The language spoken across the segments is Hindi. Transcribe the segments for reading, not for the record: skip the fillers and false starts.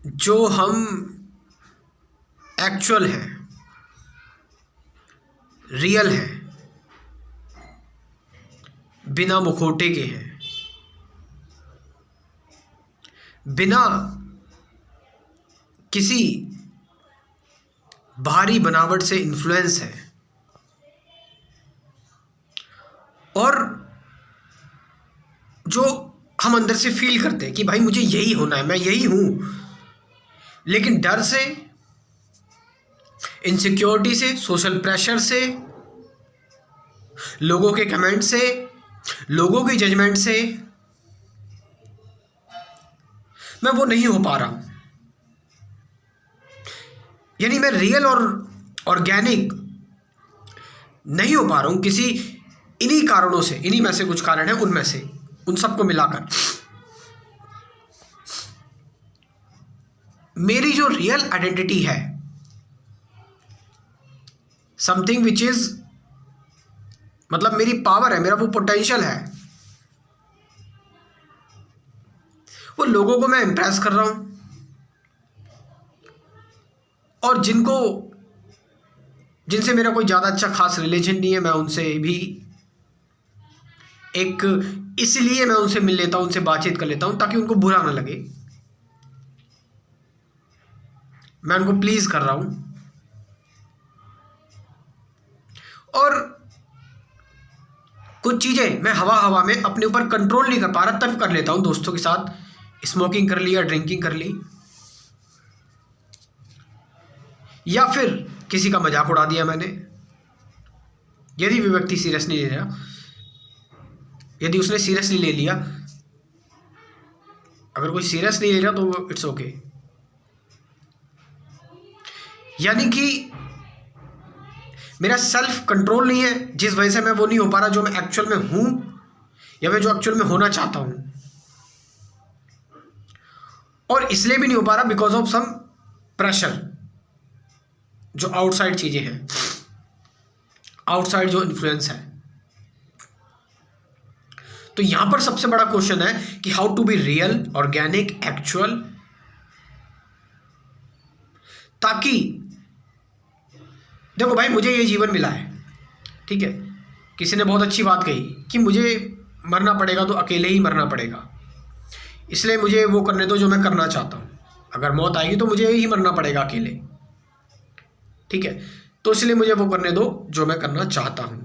जो हम एक्चुअल हैं, रियल हैं, बिना मुखौटे के हैं, बिना किसी बाहरी बनावट से इन्फ्लुएंस है, और जो हम अंदर से फील करते हैं कि भाई मुझे यही होना है, मैं यही हूं, लेकिन डर से, इनसिक्योरिटी से, सोशल प्रेशर से, लोगों के कमेंट से, लोगों की जजमेंट से मैं वो नहीं हो पा रहा हूं। यानी मैं रियल और ऑर्गेनिक नहीं हो पा रहा हूं किसी इन्हीं कारणों से। इन्हीं में से कुछ कारण है, उनमें से उन सबको मिलाकर मेरी जो रियल आइडेंटिटी है, समथिंग विच इज, मतलब मेरी पावर है, मेरा वो पोटेंशियल है, वो लोगों को मैं इंप्रेस कर रहा हूं, और जिनसे मेरा कोई ज़्यादा अच्छा खास रिलेशन नहीं है, मैं उनसे भी इसलिए मैं उनसे मिल लेता हूं, उनसे बातचीत कर लेता हूं ताकि उनको बुरा ना लगे। मैं उनको प्लीज कर रहा हूं, और कुछ चीज़ें मैं हवा हवा में अपने ऊपर कंट्रोल नहीं कर पा रहा, तब कर लेता हूं। दोस्तों के साथ स्मोकिंग कर लिया, ड्रिंकिंग कर ली, या फिर किसी का मजाक उड़ा दिया मैंने। यदि भी व्यक्ति सीरियस नहीं ले रहा, यदि उसने सीरियसली ले लिया, अगर कोई सीरियस नहीं ले रहा तो इट्स ओके। यानी कि मेरा सेल्फ कंट्रोल नहीं है, जिस वजह से मैं वो नहीं हो पा रहा जो मैं एक्चुअल में हूं, या मैं जो एक्चुअल में होना चाहता हूं। और इसलिए भी नहीं हो पा रहा बिकॉज ऑफ सम प्रेशर, जो आउटसाइड चीजें हैं, आउटसाइड जो इन्फ्लुएंस है। तो यहां पर सबसे बड़ा क्वेश्चन है कि how to be real, organic, actual, ताकि देखो भाई, मुझे ये जीवन मिला है, ठीक है। किसी ने बहुत अच्छी बात कही कि मुझे मरना पड़ेगा तो अकेले ही मरना पड़ेगा, इसलिए मुझे वो करने दो जो मैं करना चाहता हूं। अगर मौत आएगी तो मुझे ही मरना पड़ेगा अकेले, ठीक है। तो इसलिए मुझे वो करने दो जो मैं करना चाहता हूं।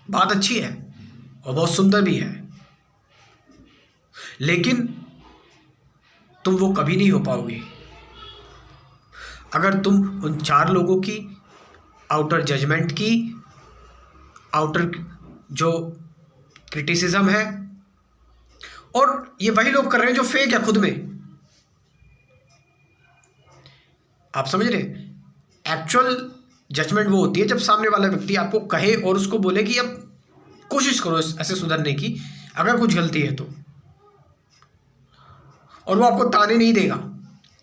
बात अच्छी है और बहुत सुंदर भी है, लेकिन तुम वो कभी नहीं हो पाओगे अगर तुम उन 4 लोगों की आउटर जजमेंट की, आउटर जो क्रिटिसिज्म है, और ये वही लोग कर रहे हैं जो फेक है खुद में। आप समझ रहे? एक्चुअल जजमेंट वो होती है जब सामने वाला व्यक्ति आपको कहे और उसको बोले कि अब कोशिश करो ऐसे सुधरने की, अगर कुछ गलती है तो, और वो आपको ताने नहीं देगा,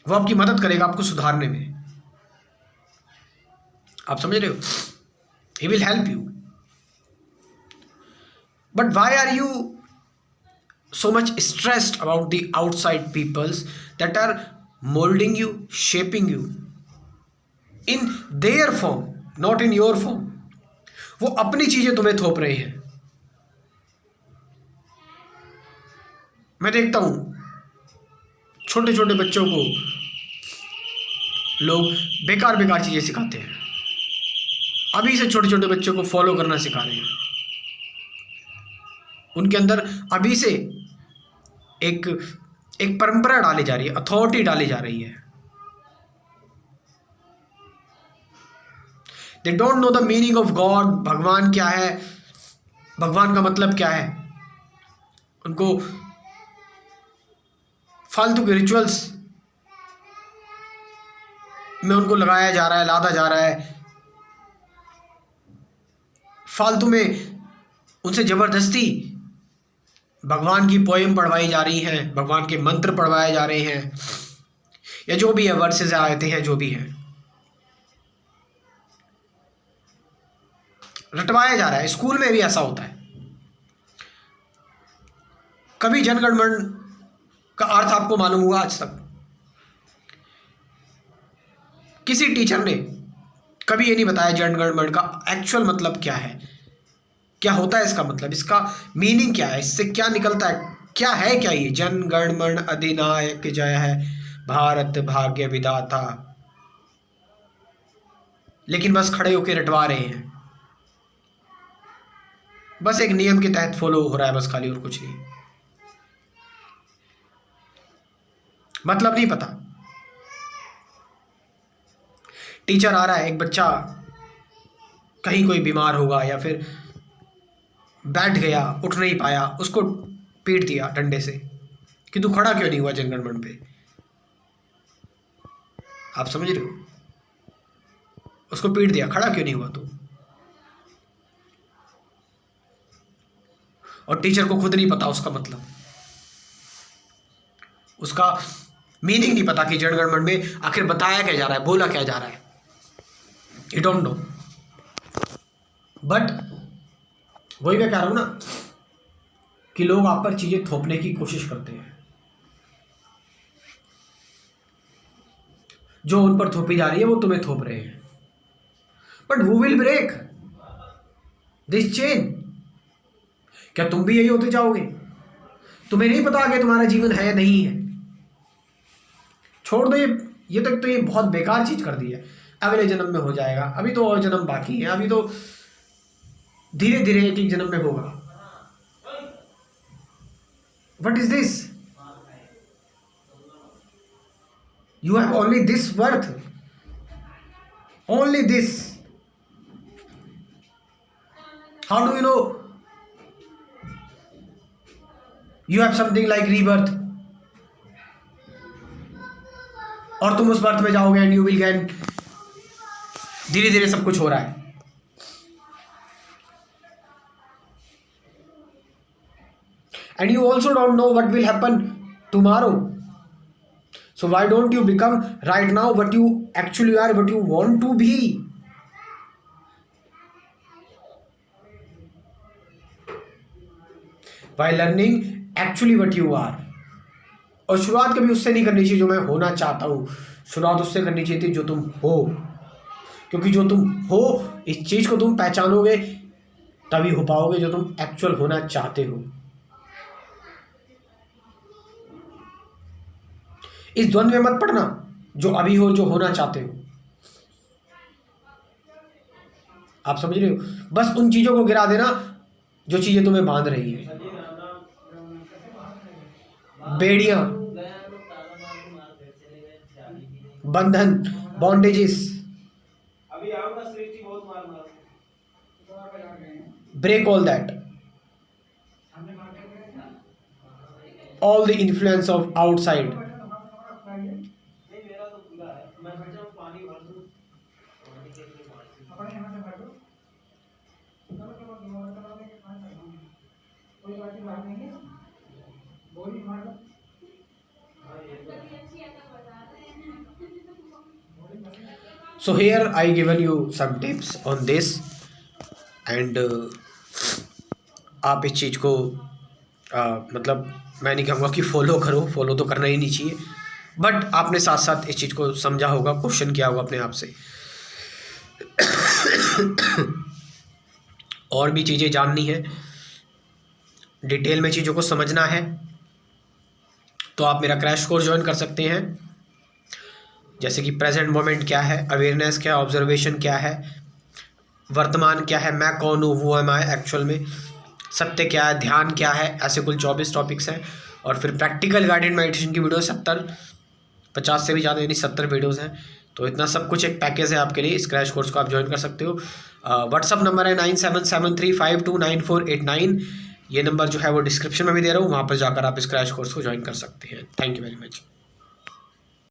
वो आपकी मदद करेगा आपको सुधारने में। आप समझ रहे हो? He will help you. But why are you so much stressed about the outside peoples that are molding you, shaping you in their form, not in your form? वो अपनी चीजें तुम्हें थोप रहे हैं। मैं देखता हूं छोटे छोटे बच्चों को लोग बेकार बेकार चीजें सिखाते हैं, अभी से छोटे छोटे बच्चों को फॉलो करना सिखा रहे हैं। उनके अंदर अभी से एक परंपरा डाली जा रही है, अथॉरिटी डाली जा रही है। They don't know the meaning of God. भगवान क्या है, भगवान का मतलब क्या है। उनको फालतू के रिचुअल्स में उनको लगाया जा रहा है, लादा जा रहा है। फालतू में उनसे जबरदस्ती भगवान की पोएम पढ़वाई जा रही हैं, भगवान के मंत्र पढ़वाए जा रहे हैं, या जो भी है वर्सेस आयते हैं, जो भी है रटवाया जा रहा है। स्कूल में भी ऐसा होता है। कभी जनगण मन का अर्थ आपको मालूम हुआ आज तक? किसी टीचर ने कभी ये नहीं बताया जन गण मन का एक्चुअल मतलब क्या है, क्या होता है इसका मतलब, इसका मीनिंग क्या है, इससे क्या निकलता है, क्या है क्या ये जन गण मन अधिनायक जय है भारत भाग्य विधाता। लेकिन बस खड़े होकर रटवा रहे हैं, बस एक नियम के तहत फॉलो हो रहा है बस खाली, और कुछ नहीं, मतलब नहीं पता। टीचर आ रहा है, एक बच्चा कहीं कोई बीमार होगा या फिर बैठ गया, उठ नहीं पाया, उसको पीट दिया डंडे से कि तू खड़ा क्यों नहीं हुआ जनगण मन पे। आप समझ रहे हो? उसको पीट दिया, खड़ा क्यों नहीं हुआ तू। और टीचर को खुद नहीं पता उसका मतलब, उसका मीनिंग नहीं पता कि जनगण मन में आखिर बताया क्या जा रहा है, बोला क्या जा रहा है, यू डोंट नो। बट वही मैं कह रहा हूं ना कि लोग आप पर चीजें थोपने की कोशिश करते हैं, जो उन पर थोपी जा रही है वो तुम्हें थोप रहे हैं। But who will break this chain? क्या तुम भी यही होते जाओगे? तुम्हें नहीं पता कि तुम्हारा जीवन है या नहीं है? छोड़ दो ये तक तो ये बहुत बेकार चीज कर दी है। अगले जन्म में हो जाएगा, अभी तो और जन्म बाकी है, अभी तो धीरे धीरे एक एक जन्म में होगा। What is this? You have only this worth, only this. How do you know you have something like rebirth? और तुम उस बर्थ में जाओगे एंड यू विल गेन, धीरे धीरे सब कुछ हो रहा है। And you also don't know what will happen tomorrow. So why don't you become right now what you actually are, what you want to be? By learning actually what you are. और शुरुआत कभी उससे नहीं करनी चाहिए जो मैं होना चाहता हूँ, शुरुआत उससे करनी चाहिए थी जो तुम हो। क्योंकि जो तुम हो, इस चीज को तुम पहचानोगे तभी हो पाओगे जो तुम एक्चुअल होना चाहते हो। इस द्वंद में मत पड़ना, जो अभी हो, जो होना चाहते हो। आप समझ रहे हो? बस उन चीजों को गिरा देना जो चीजें तुम्हें बांध रही है, बेड़ियां, बंधन, bondages. Break all that, all the influence of outside. So here I given you some tips on this and आप इस चीज़ को मतलब मैं नहीं कहूँगा कि फॉलो करो, फॉलो तो करना ही नहीं चाहिए, बट आपने साथ साथ इस चीज़ को समझा होगा, क्वेश्चन किया होगा अपने आप से। और भी चीज़ें जाननी है, डिटेल में चीज़ों को समझना है, तो आप मेरा क्रैश कोर्स ज्वाइन कर सकते हैं। जैसे कि प्रेजेंट मोमेंट क्या है, अवेयरनेस क्या है, ऑब्जर्वेशन क्या है, वर्तमान क्या है, मैं कौन हूँ, वो एम आई एक्चुअल में, सत्य क्या है, ध्यान क्या है, ऐसे कुल 24 टॉपिक्स हैं। और फिर प्रैक्टिकल गाइडेड मेडिटेशन की वीडियो 50 से भी ज़्यादा यानी 70 वीडियोज़ हैं। तो इतना सब कुछ एक पैकेज है आपके लिए। इस क्रैश कोर्स को आप ज्वाइन कर सकते हो। व्हाट्सअप नंबर है 9773529489। ये नंबर जो है वो डिस्क्रिप्शन में भी दे रहा हूँ, वहाँ पर जाकर आप इस क्रैश कोर्स को ज्वाइन कर सकते हैं। Thank you very much.